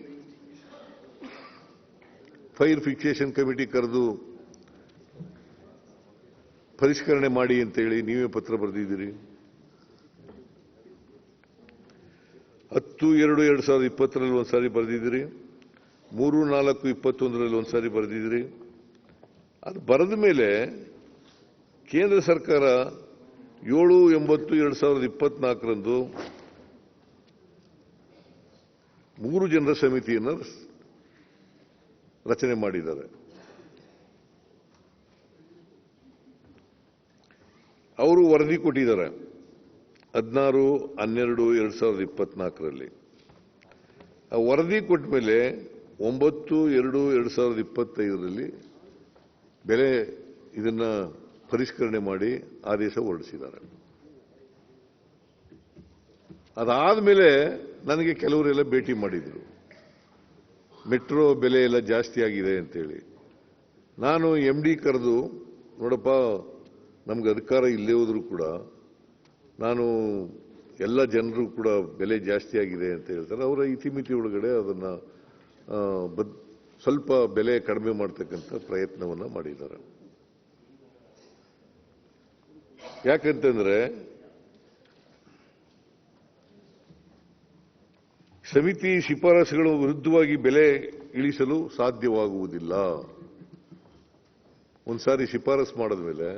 ಫೇರ್ ಫಿಕ್ಸೇಷನ್ ಕಮಿಟಿ ಕರೆದು ಪರಿಷ್ಕರಣೆ ಮಾಡಿ ಅಂತೇಳಿ ನೀವೇ ಪತ್ರ ಬರೆದಿದ್ದೀರಿ. 10/2/2020 ಒಂದ್ಸಾರಿ ಬರೆದಿದ್ದೀರಿ, 3/4/21 ಒಂದ್ಸಾರಿ ಬರೆದಿದ್ದೀರಿ. ಅದು ಬರೆದ ಮೇಲೆ ಕೇಂದ್ರ ಸರ್ಕಾರ 7/9/2024 3 ಜನರ ಸಮಿತಿಯನ್ನು ರಚನೆ ಮಾಡಿದ್ದಾರೆ. ಅವರು ವರದಿ ಕೊಟ್ಟಿದ್ದಾರೆ 16/12/2024. ಆ ವರದಿ ಕೊಟ್ಟ ಮೇಲೆ 9/2/2025 ಬೆಲೆ ಇದನ್ನ ಪರಿಷ್ಕರಣೆ ಮಾಡಿ ಆದೇಶ ಹೊರಡಿಸಿದ್ದಾರೆ. ಅದಾದ್ಮೇಲೆ ನನಗೆ ಕೆಲವರೆಲ್ಲ ಭೇಟಿ ಮಾಡಿದ್ರು, ಮೆಟ್ರೋ ಬೆಲೆ ಎಲ್ಲ ಜಾಸ್ತಿ ಆಗಿದೆ ಅಂತೇಳಿ. ನಾನು MD ಕರೆದು, ನೋಡಪ್ಪ, ನಮ್ಗೆ ಅಧಿಕಾರ ಇಲ್ಲೇ ಹೋದ್ರು ಕೂಡ ನಾನು ಎಲ್ಲ ಜನರು ಕೂಡ ಬೆಲೆ ಜಾಸ್ತಿ ಆಗಿದೆ ಅಂತ ಹೇಳ್ತಾರೆ. ಅವರ ಇತಿಮಿತಿ ಒಳಗಡೆ ಅದನ್ನ ಸ್ವಲ್ಪ ಬೆಲೆ ಕಡಿಮೆ ಮಾಡ್ತಕ್ಕಂಥ ಪ್ರಯತ್ನವನ್ನ ಮಾಡಿದ್ದಾರೆ. ಯಾಕಂತಂದ್ರೆ ಸಮಿತಿ ಶಿಫಾರಸುಗಳ ವಿರುದ್ಧವಾಗಿ ಬೆಲೆ ಇಳಿಸಲು ಸಾಧ್ಯವಾಗುವುದಿಲ್ಲ. ಒಂದ್ಸಾರಿ ಶಿಫಾರಸು ಮಾಡಿದ ಮೇಲೆ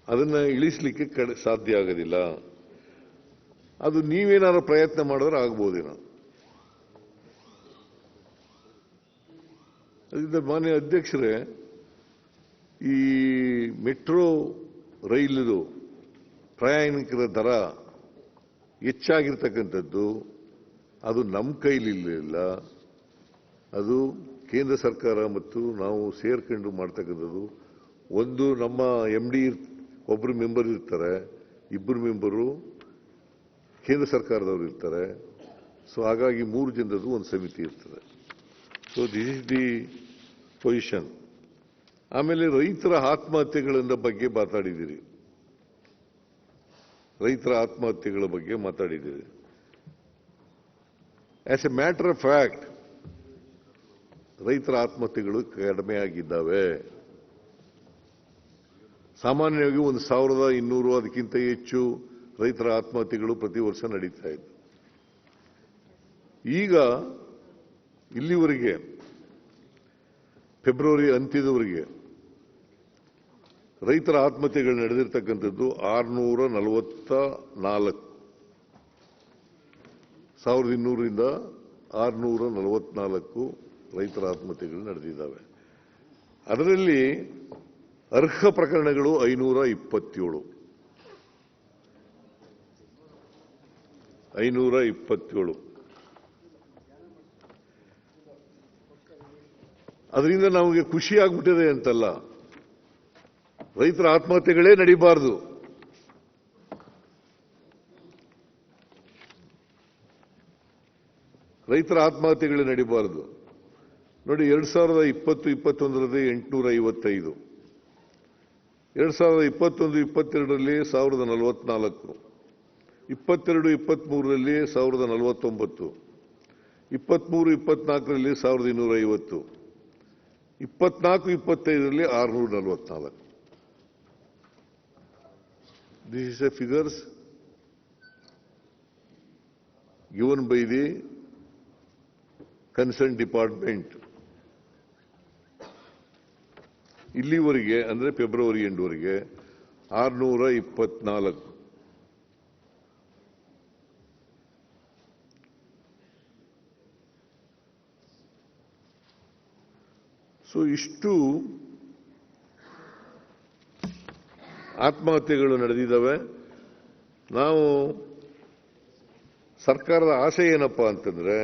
ಅದನ್ನ ಇಳಿಸಲಿಕ್ಕೆ ಸಾಧ್ಯ ಆಗೋದಿಲ್ಲ. ಅದು ನೀವೇನಾದ್ರು ಪ್ರಯತ್ನ ಮಾಡಿದ್ರೆ ಆಗ್ಬೋದೇನೋ. ಅದರಿಂದ ಮಾನ್ಯ ಅಧ್ಯಕ್ಷರೇ, ಈ ಮೆಟ್ರೋ ರೈಲು ಪ್ರಯಾಣಿಕರ ದರ ಹೆಚ್ಚಾಗಿರ್ತಕ್ಕಂಥದ್ದು ಅದು ನಮ್ಮ ಕೈಲಿಲ್ಲ. ಅದು ಕೇಂದ್ರ ಸರ್ಕಾರ ಮತ್ತು ನಾವು ಸೇರ್ಕೊಂಡು ಮಾಡ್ತಕ್ಕಂಥದ್ದು. ಒಂದು ನಮ್ಮ MD ಒಬ್ಬರು ಮೆಂಬರ್ ಇರ್ತಾರೆ, ಇಬ್ಬರು ಮೆಂಬರು ಕೇಂದ್ರ ಸರ್ಕಾರದವರು ಇರ್ತಾರೆ. ಸೊ ಹಾಗಾಗಿ 3 ಜನರದ್ದು ಒಂದು ಸಮಿತಿ ಇರ್ತದೆ. So this is the position. ಆಮೇಲೆ ರೈತರ ಆತ್ಮಹತ್ಯೆಗಳ ಬಗ್ಗೆ ಮಾತಾಡಿದ್ದೀರಿ. ರೈತರ ಆತ್ಮಹತ್ಯೆಗಳ ಬಗ್ಗೆ ಮಾತಾಡಿದ್ದೀರಿ. As a matter of fact ರೈತರ ಆತ್ಮಹತ್ಯೆಗಳು ಕಡಿಮೆ ಆಗಿದ್ದಾವೆ. ಸಾಮಾನ್ಯವಾಗಿ 1200 ಅದಕ್ಕಿಂತ ಹೆಚ್ಚು ರೈತರ ಆತ್ಮಹತ್ಯೆಗಳು ಪ್ರತಿ ವರ್ಷ ನಡೀತಾ ಇತ್ತು. ಈಗ ಇಲ್ಲಿವರೆಗೆ ಫೆಬ್ರವರಿ ಅಂತ್ಯದವರೆಗೆ ರೈತರ ಆತ್ಮಹತ್ಯೆಗಳು ನಡೆದಿರ್ತಕ್ಕಂಥದ್ದು 644. 1200ರಿಂದ 644 ರೈತರ ಆತ್ಮಹತ್ಯೆಗಳು ನಡೆದಿದ್ದಾವೆ. ಅದರಲ್ಲಿ ಅರ್ಹ ಪ್ರಕರಣಗಳು 527. 527. ಅದರಿಂದ ನಮಗೆ ಖುಷಿ ಆಗ್ಬಿಟ್ಟಿದೆ ಅಂತಲ್ಲ, ರೈತರ ಆತ್ಮಹತ್ಯೆಗಳೇ ನಡೀಬಾರದು. ರೈತರ ಆತ್ಮಹತ್ಯೆಗಳೇ ನಡೀಬಾರದು. ನೋಡಿ, 2020-21ರಲ್ಲಿ 855, 2021-22ರಲ್ಲಿ 1044, 22-23ರಲ್ಲಿ 1049, 23-24ರಲ್ಲಿ 1250, 24-25ರಲ್ಲಿ 644. This is a figures given by the concerned department. ಇಲ್ಲಿವರೆಗೆ ಅಂದ್ರೆ ಫೆಬ್ರವರಿ ಎಂಡ್ವರೆಗೆ 624. ಸೊ ಇಷ್ಟು ಆತ್ಮಹತ್ಯೆಗಳು ನಡೆದಿದ್ದಾವೆ. ನಾವು ಸರ್ಕಾರದ ಆಸೆ ಏನಪ್ಪಾ ಅಂತಂದ್ರೆ,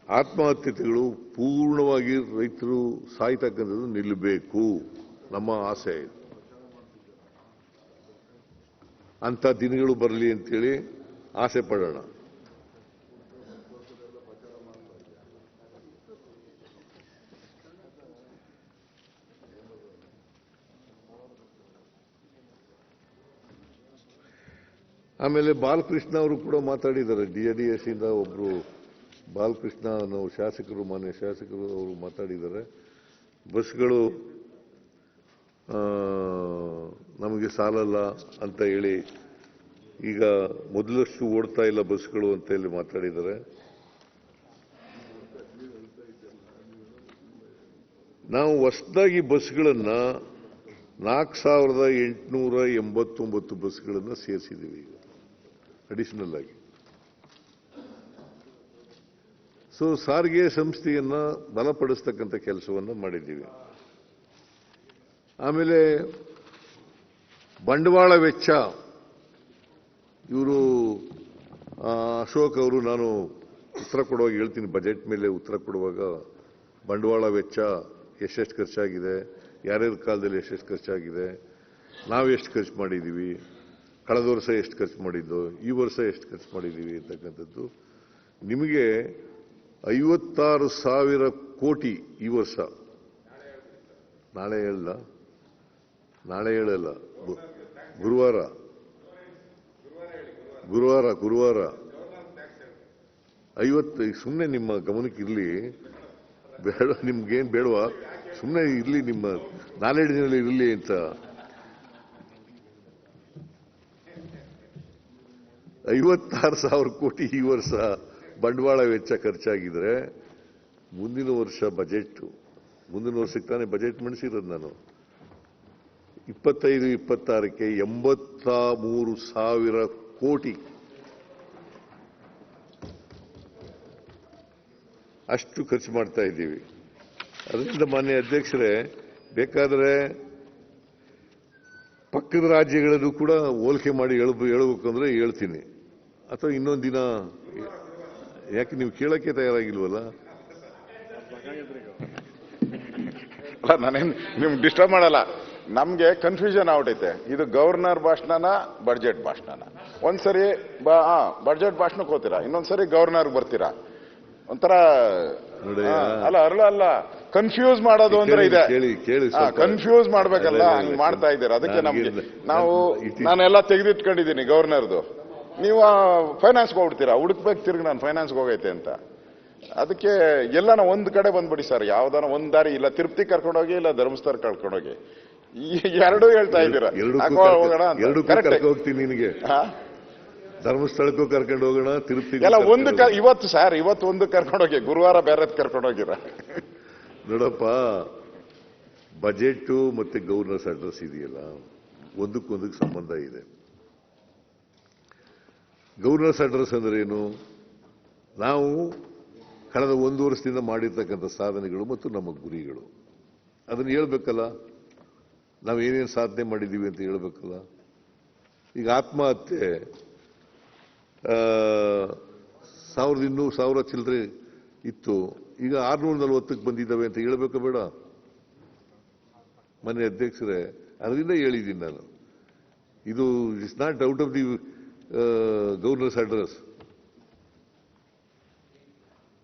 ಆತ್ಮಹತ್ಯೆಗಳು ಪೂರ್ಣವಾಗಿ ರೈತರು ಸಾಯ್ತಕ್ಕಂಥದ್ದು ನಿಲ್ಲಬೇಕು. ನಮ್ಮ ಆಸೆ ಅಂತ ದಿನಗಳು ಬರಲಿ ಅಂತೇಳಿ ಆಸೆ ಪಡೋಣ. ಆಮೇಲೆ ಬಾಲಕೃಷ್ಣ ಅವರು ಕೂಡ ಮಾತಾಡಿದ್ದಾರೆ. DDS ಇಂದ ಒಬ್ರು ಬಾಲಕೃಷ್ಣ ನಾವು ಶಾಸಕರು, ಮಾನ್ಯ ಶಾಸಕರು ಅವರು ಮಾತಾಡಿದ್ದಾರೆ. ಬಸ್ಗಳು ನಮಗೆ ಸಾಲಲ್ಲ ಅಂತ ಹೇಳಿ ಈಗ ಮೊದಲಷ್ಟು ಓಡ್ತಾ ಇಲ್ಲ ಬಸ್ಗಳು ಅಂತ ಹೇಳಿ ಮಾತಾಡಿದ್ದಾರೆ. ನಾವು ಹೊಸದಾಗಿ ಬಸ್ಗಳನ್ನ 4889 ಬಸ್ಗಳನ್ನು ಸೇರಿಸಿದ್ದೀವಿ ಈಗ ಅಡಿಷನಲ್ ಆಗಿ. ಸೊ ಸಾರಿಗೆ ಸಂಸ್ಥೆಯನ್ನ ಬಲಪಡಿಸ್ತಕ್ಕಂಥ ಕೆಲಸವನ್ನು ಮಾಡಿದ್ದೀವಿ. ಆಮೇಲೆ ಬಂಡವಾಳ ವೆಚ್ಚ ಇವರು ಅಶೋಕ್ ಅವರು, ನಾನು ಉತ್ತರ ಕೊಡುವಾಗ ಹೇಳ್ತೀನಿ, ಬಜೆಟ್ ಮೇಲೆ ಉತ್ತರ ಕೊಡುವಾಗ ಬಂಡವಾಳ ವೆಚ್ಚ ಎಷ್ಟೆಷ್ಟು ಖರ್ಚಾಗಿದೆ, ಯಾರ್ಯಾರ ಕಾಲದಲ್ಲಿ ಎಷ್ಟೆಷ್ಟು ಖರ್ಚಾಗಿದೆ, ನಾವು ಎಷ್ಟು ಖರ್ಚು ಮಾಡಿದ್ದೀವಿ, ಕಳೆದ ವರ್ಷ ಎಷ್ಟು ಖರ್ಚು ಮಾಡಿದ್ದು, ಈ ವರ್ಷ ಎಷ್ಟು ಖರ್ಚು ಮಾಡಿದ್ದೀವಿ ಅಂತಕ್ಕಂಥದ್ದು ನಿಮಗೆ 56,000 ಕೋಟಿ ಈ ವರ್ಷ. ನಾಳೆ ಹೇಳಲ್ಲ, ಗುರುವಾರ 50. ಸುಮ್ಮನೆ ನಿಮ್ಮ ಗಮನಕ್ಕೆ ಇರಲಿ, ಬೇಡ ನಿಮ್ಗೇನು ಬೇಡವಾ, ಸುಮ್ಮನೆ ಇರಲಿ, ನಿಮ್ಮ ನಾಲೆಡ್ಜ್ನಲ್ಲಿ ಇರಲಿ ಅಂತ. 56,000 ಕೋಟಿ ಈ ವರ್ಷ ಬಂಡವಾಳ ವೆಚ್ಚ ಖರ್ಚಾಗಿದ್ರೆ, ಮುಂದಿನ ವರ್ಷ ಬಜೆಟ್, ಮುಂದಿನ ವರ್ಷಕ್ಕೆ ತಾನೇ ಬಜೆಟ್ ಮಂಡಿಸಿರೋದು ನಾನು, 25-26ಕ್ಕೆ 83,000 ಕೋಟಿ ಅಷ್ಟು ಖರ್ಚು ಮಾಡ್ತಾ ಇದ್ದೀವಿ. ಅದರಿಂದ ಮಾನ್ಯ ಅಧ್ಯಕ್ಷರೇ, ಬೇಕಾದರೆ ಪಕ್ಕದ ರಾಜ್ಯಗಳಲ್ಲೂ ಕೂಡ ಹೋಲಿಕೆ ಮಾಡಿ ಹೇಳಬೇಕಂದ್ರೆ ಹೇಳ್ತೀನಿ, ಅಥವಾ ಇನ್ನೊಂದು ದಿನ. ಯಾಕೆ ನೀವು ಕೇಳಕ್ಕೆ ತಯಾರಾಗಿಲ್ವಲ್ಲ? ಅಲ್ಲ, ನಾನೇನು ನಿಮ್ಗೆ ಡಿಸ್ಟರ್ಬ್ ಮಾಡಲ್ಲ. ನಮ್ಗೆ ಕನ್ಫ್ಯೂಷನ್ ಆಗ್ಬಿಟ್ಟೈತೆ, ಇದು ಗವರ್ನರ್ ಭಾಷಣನ ಬಡ್ಜೆಟ್ ಭಾಷಣನ. ಒಂದ್ಸರಿ ಬಡ್ಜೆಟ್ ಭಾಷಣಕ್ಕೆ ಹೋಗ್ತೀರಾ, ಇನ್ನೊಂದ್ಸರಿ ಗವರ್ನರ್ ಬರ್ತೀರಾ. ಒಂಥರ ಅಲ್ಲ ಕನ್ಫ್ಯೂಸ್ ಮಾಡೋದು ಅಂದ್ರೆ ಇದೆ, ಕನ್ಫ್ಯೂಸ್ ಮಾಡ್ಬೇಕಲ್ಲ, ಹಂಗ್ ಮಾಡ್ತಾ ಇದ್ದೀರಾ. ಅದಕ್ಕೆ ನಮ್ಗೆ ನಾನೆಲ್ಲ ತೆಗೆದಿಟ್ಕೊಂಡಿದ್ದೀನಿ ಗವರ್ನರ್ದು. ನೀವು ಫೈನಾನ್ಸ್ಗೆ ಹೋಗ್ಬಿಡ್ತೀರಾ, ಹುಡುಕ್ಬೇಕು ತಿರ್ಗಿ ನಾನು ಫೈನಾನ್ಸ್ಗೆ ಹೋಗೈತೆ ಅಂತ. ಅದಕ್ಕೆ ಎಲ್ಲಾನ ಒಂದ್ ಕಡೆ ಬಂದ್ಬಿಡಿ ಸರ್, ಯಾವ್ದಾನ ಒಂದ್ ದಾರಿ, ಇಲ್ಲ ತಿರುಪತಿ ಕರ್ಕೊಂಡೋಗಿ, ಇಲ್ಲ ಧರ್ಮಸ್ಥಳ ಕರ್ಕೊಂಡೋಗಿ, ಎರಡೂ ಹೇಳ್ತಾ ಇದ್ದೀರಾ. ಹೋಗ್ತೀನಿ ನಿನಗೆ, ಧರ್ಮಸ್ಥಳಕ್ಕೂ ಕರ್ಕೊಂಡು ಹೋಗೋಣ, ತಿರುಪತಿ ಎಲ್ಲ ಒಂದು ಇವತ್ತು ಒಂದು ಕರ್ಕೊಂಡೋಗಿ, ಗುರುವಾರ ಬೇರೆ ಕರ್ಕೊಂಡೋಗಿರ. ನೋಡಪ್ಪ, ಬಜೆಟ್ ಮತ್ತೆ ಗವರ್ನರ್ಸ್ ಅಡ್ರೆಸ್ ಇದೆಯಲ್ಲ, ಒಂದಕ್ಕೊಂದಕ್ಕೆ ಸಂಬಂಧ ಇದೆ. ಗವರ್ನರ್ಸ್ ಅಡ್ರೆಸ್ ಅಂದ್ರೆ ಏನು? ನಾವು ಕಳೆದ 1 ವರ್ಷದಿಂದ ಮಾಡಿರ್ತಕ್ಕಂಥ ಸಾಧನೆಗಳು ಮತ್ತು ನಮ್ಮ ಗುರಿಗಳು, ಅದನ್ನು ಹೇಳ್ಬೇಕಲ್ಲ. ನಾವು ಏನೇನು ಸಾಧನೆ ಮಾಡಿದ್ದೀವಿ ಅಂತ ಹೇಳ್ಬೇಕಲ್ಲ. ಈಗ ಆತ್ಮಹತ್ಯೆ 1,200 ಚಿಲ್ಲರೆ ಇತ್ತು, ಈಗ 640ಕ್ಕೆ ಬಂದಿದ್ದಾವೆ ಅಂತ ಹೇಳ್ಬೇಕು ಬೇಡ? ಮನೆ ಅಧ್ಯಕ್ಷರೇ, ಅದರಿಂದ ಹೇಳಿದ್ದೀನಿ ನಾನು. ಇದು it's not out of the governors address,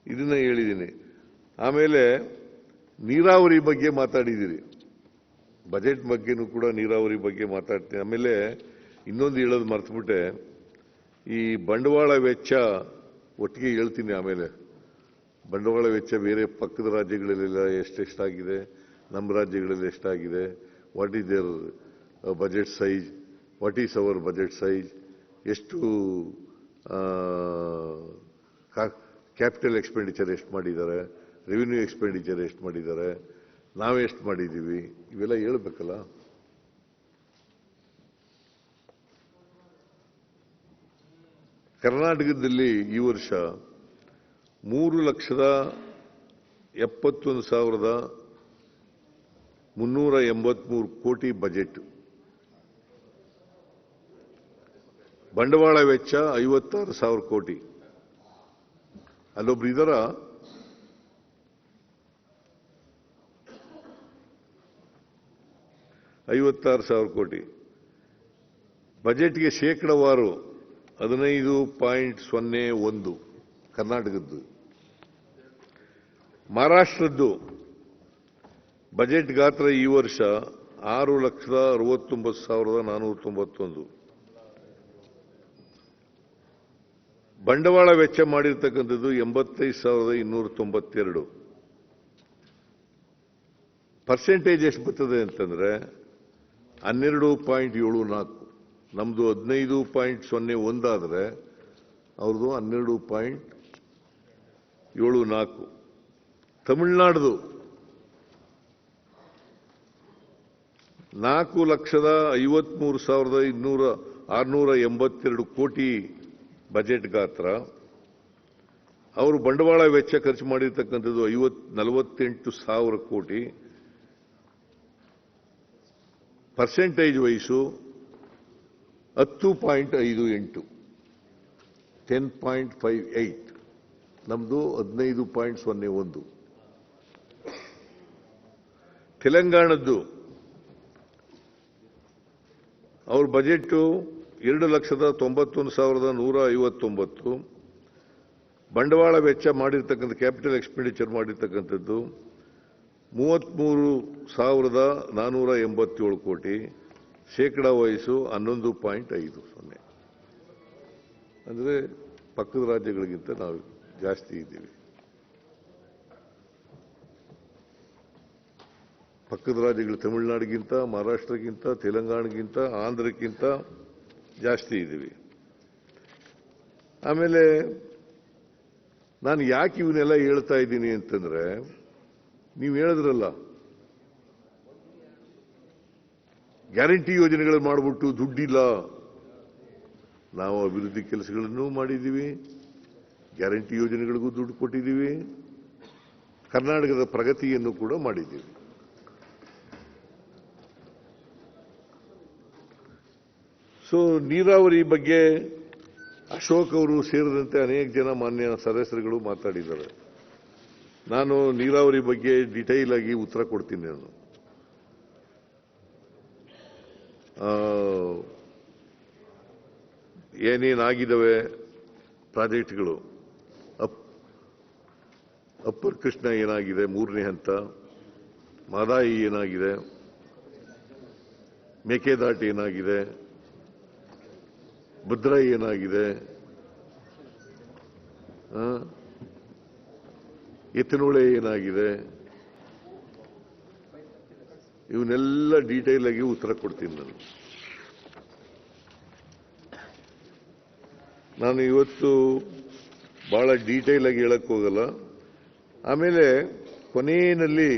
ಇದನ್ನ ಹೇಳಿದ್ದೀನಿ. ಆಮೇಲೆ ನೀರಾವರಿ ಬಗ್ಗೆ ಮಾತಾಡಿದ್ದೀರಿ, ಬಜೆಟ್ ಬಗ್ಗೆನೂ ಕೂಡ ನೀರಾವರಿ ಬಗ್ಗೆ ಮಾತಾಡ್ತೀನಿ. ಆಮೇಲೆ ಇನ್ನೊಂದು ಹೇಳೋದು ಮರ್ತುಬಿಟ್ಟೆ, ಈ ಬಂಡವಾಳ ವೆಚ್ಚ ಒಟ್ಟಿಗೆ ಹೇಳ್ತೀನಿ. ಆಮೇಲೆ ಬಂಡವಾಳ ವೆಚ್ಚ ಬೇರೆ ಪಕ್ಕದ ರಾಜ್ಯಗಳಲ್ಲೆಲ್ಲ ಎಷ್ಟೆಷ್ಟಾಗಿದೆ, ನಮ್ಮ ರಾಜ್ಯಗಳಲ್ಲಿ ಎಷ್ಟಾಗಿದೆ, what is their budget size, what is our budget size, ಎಷ್ಟು ಕ್ಯಾಪಿಟಲ್ ಎಕ್ಸ್ಪೆಂಡಿಚರ್ ಎಷ್ಟು ಮಾಡಿದ್ದಾರೆ, ರೆವಿನ್ಯೂ ಎಕ್ಸ್ಪೆಂಡಿಚರ್ ಎಷ್ಟು ಮಾಡಿದ್ದಾರೆ, ನಾವೆಷ್ಟು ಮಾಡಿದ್ದೀವಿ, ಇವೆಲ್ಲ ಹೇಳ್ಬೇಕಲ್ಲ. ಕರ್ನಾಟಕದಲ್ಲಿ ಈ ವರ್ಷ 3,71,383 ಕೋಟಿ ಬಜೆಟ್, ಬಂಡವಾಳ ವೆಚ್ಚ 56,000 ಕೋಟಿ. ಅಲ್ಲೊಬ್ರು ಇದರ 56,000 ಕೋಟಿ. ಬಜೆಟ್ಗೆ ಶೇಕಡವಾರು 15.01 ಕರ್ನಾಟಕದ್ದು. ಮಹಾರಾಷ್ಟ್ರದ್ದು ಬಜೆಟ್ ಗಾತ್ರ ಈ ವರ್ಷ 6,69,491. ಬಂಡವಾಳ ವೆಚ್ಚ ಮಾಡಿರ್ತಕ್ಕಂಥದ್ದು 85,292. ಪರ್ಸೆಂಟೇಜ್ ಎಷ್ಟು ಬರ್ತದೆ ಅಂತಂದ್ರೆ 12.74. ನಮ್ದು 15.01 ಆದರೆ ಅವ್ರದ್ದು 12.74. ತಮಿಳುನಾಡ್ದು 4,53,682 ಕೋಟಿ ಬಜೆಟ್ ಗಾತ್ರ. ಅವರು ಬಂಡವಾಳ ವೆಚ್ಚ ಖರ್ಚು ಮಾಡಿರ್ತಕ್ಕಂಥದ್ದು 48,000 ಕೋಟಿ. Percentage wise 10.58, 10.58. ನಮ್ದು 15.01. ತೆಲಂಗಾಣದ್ದು ಅವ್ರ ಬಜೆಟ್ 2,91,159. ಬಂಡವಾಳ ವೆಚ್ಚ ಮಾಡಿರ್ತಕ್ಕಂಥ ಕ್ಯಾಪಿಟಲ್ ಎಕ್ಸ್ಪೆಂಡಿಚರ್ ಮಾಡಿರ್ತಕ್ಕಂಥದ್ದು 33,487 ಕೋಟಿ. ಶೇಕಡಾ ವಯಸ್ಸು 11.50. ಅಂದರೆ ಪಕ್ಕದ ರಾಜ್ಯಗಳಿಗಿಂತ ನಾವು ಜಾಸ್ತಿ ಇದ್ದೀವಿ. ಪಕ್ಕದ ರಾಜ್ಯಗಳು ತಮಿಳುನಾಡಿಗಿಂತ, ಮಹಾರಾಷ್ಟ್ರಕ್ಕಿಂತ, ತೆಲಂಗಾಣಗಿಂತ, ಆಂಧ್ರಕ್ಕಿಂತ ಜಾಸ್ತಿ ಇದ್ದೀವಿ. ಆಮೇಲೆ ನಾನು ಯಾಕೆ ಇವನ್ನೆಲ್ಲ ಹೇಳ್ತಾ ಇದ್ದೀನಿ ಅಂತಂದ್ರೆ, ನೀವು ಹೇಳಿದ್ರಲ್ಲ ಗ್ಯಾರಂಟಿ ಯೋಜನೆಗಳು ಮಾಡಿಬಿಟ್ಟು ದುಡ್ಡಿಲ್ಲ. ನಾವು ಅಭಿವೃದ್ಧಿ ಕೆಲಸಗಳನ್ನು ಮಾಡಿದ್ದೀವಿ, ಗ್ಯಾರಂಟಿ ಯೋಜನೆಗಳಿಗೂ ದುಡ್ಡು ಕೊಟ್ಟಿದ್ದೀವಿ, ಕರ್ನಾಟಕದ ಪ್ರಗತಿಯನ್ನು ಕೂಡ ಮಾಡಿದ್ದೀವಿ. ಸೊ ನೀರಾವರಿ ಬಗ್ಗೆ ಅಶೋಕ್ ಅವರು ಸೇರಿದಂತೆ ಅನೇಕ ಜನ ಮಾನ್ಯ ಸದಸ್ಯರುಗಳು ಮಾತಾಡಿದ್ದಾರೆ. ನಾನು ನೀರಾವರಿ ಬಗ್ಗೆ ಡಿಟೈಲ್ ಆಗಿ ಉತ್ತರ ಕೊಡ್ತೀನಿ. ನಾನು ಏನೇನಾಗಿದ್ದಾವೆ ಪ್ರಾಜೆಕ್ಟ್ಗಳು, ಅಪ್ಪರ್ ಕೃಷ್ಣ ಏನಾಗಿದೆ 3ನೇ ಹಂತ, ಮಾದಾಯಿ ಏನಾಗಿದೆ, ಮೇಕೆದಾಟು ಏನಾಗಿದೆ, ಭದ್ರಾ ಏನಾಗಿದೆ, ಎತ್ತನೊಳೆ ಏನಾಗಿದೆ, ಇವನ್ನೆಲ್ಲ ಡೀಟೇಲ್ ಆಗಿ ಉತ್ತರ ಕೊಡ್ತೀನಿ. ನಾನು ಇವತ್ತು ಬಹಳ ಡೀಟೇಲ್ ಆಗಿ ಹೇಳಕ್ ಹೋಗಲ್ಲ. ಆಮೇಲೆ ಕೊನೆಯಲ್ಲಿ